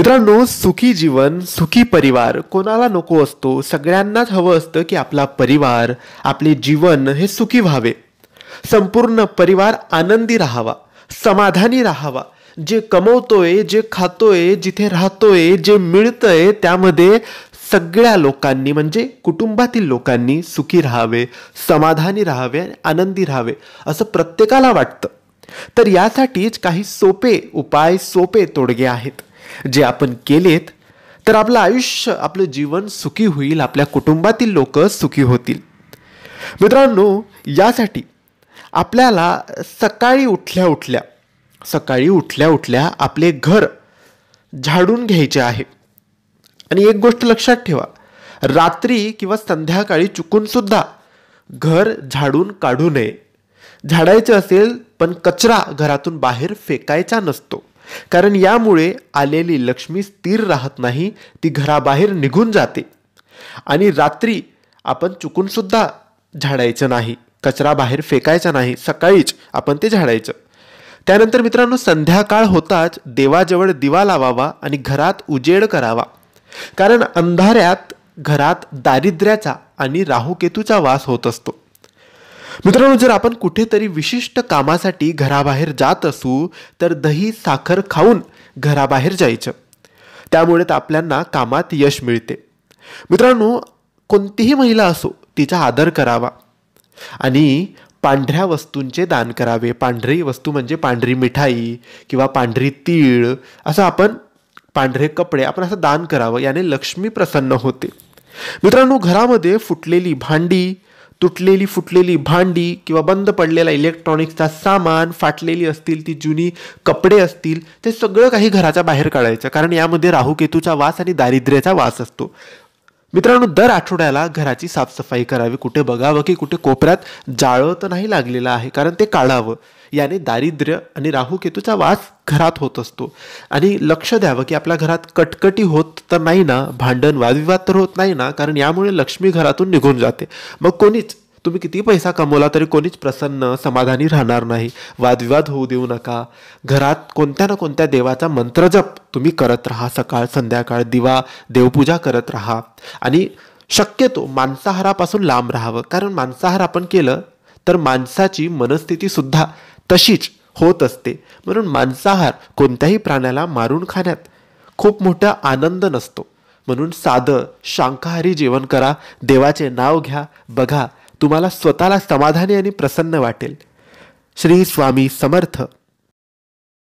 मित्रांनो, सुखी जीवन, सुखी परिवार कोणाला नको असतो? सगळ्यांनाच हवं असतं की आपला परिवार, आपले जीवन हे सुखी व्हावे. संपूर्ण परिवार आनंदी राहावा, समाधानी राहावा. जे कमवतोय, जे खातोय, जिथे राहतोय, जे मिळतंय त्यामध्ये सगळ्या लोकांनी म्हणजे कुटुंबातील लोकांनी सुखी राहावे, समाधानी राहावे, आनंदी राहावे असं प्रत्येकाला वाटतं. तर यासाठीच काही सोपे उपाय, सोपे तोडगे आहेत जे आपण केलेत तर आपलं आयुष्य, आपलं जीवन सुखी होईल, आपल्या कुटुंबातील लोक सुखी होतील. मित्रांनो, यासाठी आपल्याला सकाळी उठल्या उठल्या आपले घर झाडून घ्यायचे आहे. आणि एक गोष्ट लक्षात ठेवा, रात्री किंवा संध्याकाळी चुकून सुद्धा घर झाडून काढू नये. झाडायचं असेल पण कचरा घरातून बाहेर फेकायचा नसतो, कारण यामुळे आलेली लक्ष्मी स्थिर राहत नाही, ती घराबाहेर निघून जाते. आणि रात्री आपण चुकून सुद्धा झाडायचं नाही, कचरा बाहेर फेकायचा नाही, सकाळीच आपण ते झाडायचं. त्यानंतर मित्रांनो, संध्याकाळ होताच देवाजवळ दिवा लावावा आणि घरात उजेड करावा, कारण अंधाऱ्यात घरात दारिद्र्याचा आणि राहुकेतूचा वास होत असतो. मित्रांनो, जर आपण कुठेतरी विशिष्ट कामासाठी घराबाहेर जात असू तर दही साखर खाऊन घराबाहेर जायचं, त्यामुळे आपल्याला कामात यश मिळते. मित्रांनो, कोणतीही महिला असो तिचा आदर करावा आणि पांढऱ्या वस्तूंचे दान करावे. पांढरी वस्तू म्हणजे पांढरी मिठाई किंवा पांढरी तीळ, असं आपण पांढरे कपडे आपण असं दान करावं, याने लक्ष्मी प्रसन्न होते. मित्रांनो, घरामध्ये फुटलेली भांडी, तुटलेली फुटलेली भांडी किंवा बंद पडलेला इलेक्ट्रॉनिक्सचा सामान, फाटलेली असतील ती जुनी कपडे असतील, ते सगळं काही घराच्या बाहेर काढायचं, कारण यामध्ये राहुकेतूचा वास आणि दारिद्र्याचा वास असतो. मित्रांनो, दर आठवड्याला घराची साफसफाई करावी. कुठे बघावं की कुठे कोपऱ्यात जाळं तर नाही लागलेलं आहे, कारण ते काढावं. याने दारिद्र्य आणि राहुकेतूचा वास घरात होत असतो. आणि लक्ष द्यावं की आपल्या घरात कटकटी होत तर नाही ना, भांडण वादविवाद तर होत नाही ना, कारण यामुळे लक्ष्मी घरातून निघून जाते. मग कोणीच, तुम्ही किती पैसा कमवला तरी कोणीच प्रसन्न समाधानी राहणार नाही. वादविवाद होऊ देऊ नका. घरात कोणत्या ना कोणत्या देवाचा मंत्रजप तुम्ही करत राहा, सकाळ संध्याकाळ दिवा देवपूजा करत राहा. आणि शक्यतो मांसाहारापासून लांब राहावं, कारण मांसाहार आपण केलं तर माणसाची मनस्थिती सुद्धा तशीच होत असते. म्हणून मांसाहार कोणत्याही प्राण्याला मारून खाण्यात खूप मोठा आनंद नसतो. म्हणून साधं शाकाहारी जेवण करा, देवाचे नाव घ्या, बघा तुम्हाला स्वतःला समाधानी आणि प्रसन्न वाटेल. श्री स्वामी समर्थ.